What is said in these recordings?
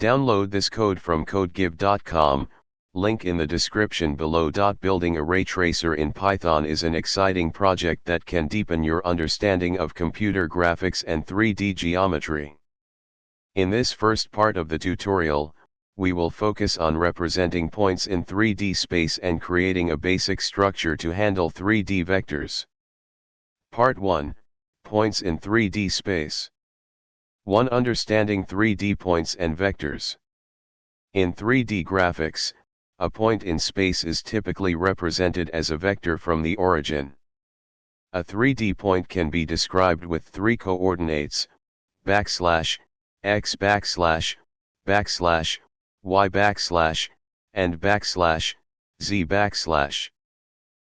Download this code from codegive.com, link in the description below. Building a ray tracer in Python is an exciting project that can deepen your understanding of computer graphics and 3D geometry. In this first part of the tutorial, we will focus on representing points in 3D space and creating a basic structure to handle 3D vectors. Part 1, Points in 3D space. 1. Understanding 3D points and vectors. In 3D graphics, a point in space is typically represented as a vector from the origin. A 3D point can be described with three coordinates, \x, \y, and \z.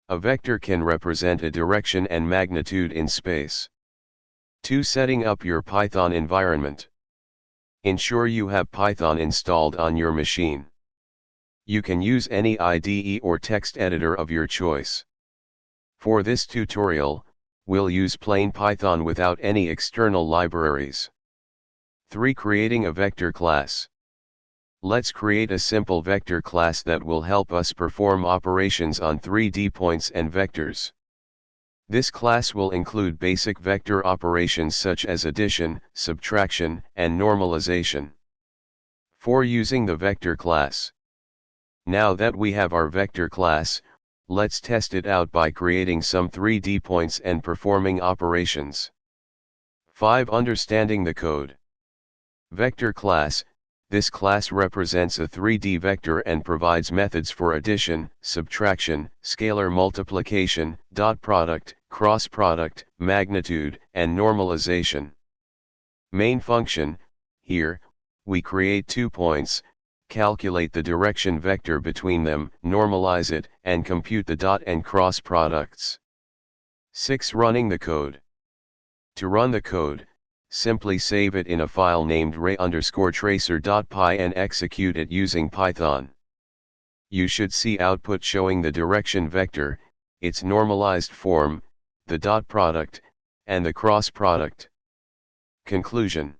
A vector can represent a direction and magnitude in space. 2. Setting up your Python environment. Ensure you have Python installed on your machine. You can use any IDE or text editor of your choice. For this tutorial, we'll use plain Python without any external libraries. 3. Creating a vector class. Let's create a simple vector class that will help us perform operations on 3D points and vectors. This class will include basic vector operations such as addition, subtraction, and normalization. 4. Using the vector class. Now that we have our vector class, let's test it out by creating some 3D points and performing operations. 5. Understanding the code. Vector class. This class represents a 3D vector and provides methods for addition, subtraction, scalar multiplication, dot product, cross product, magnitude, and normalization. Main function. Here, we create 2 points, calculate the direction vector between them, normalize it, and compute the dot and cross products. 6. Running the code. To run the code, simply save it in a file named ray_tracer.py and execute it using Python. You should see output showing the direction vector, its normalized form, the dot product, and the cross product. Conclusion.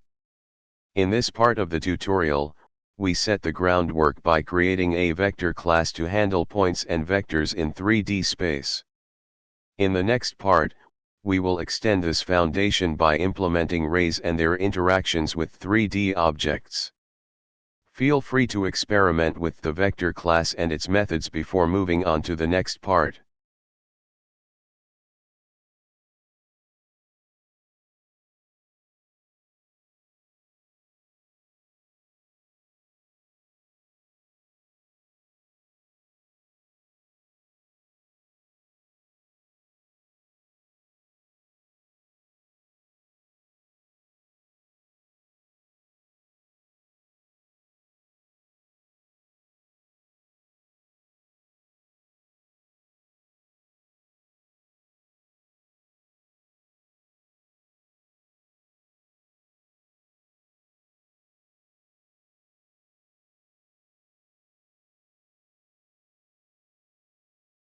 In this part of the tutorial, we set the groundwork by creating a vector class to handle points and vectors in 3D space. In the next part, we will extend this foundation by implementing rays and their interactions with 3D objects. Feel free to experiment with the vector class and its methods before moving on to the next part.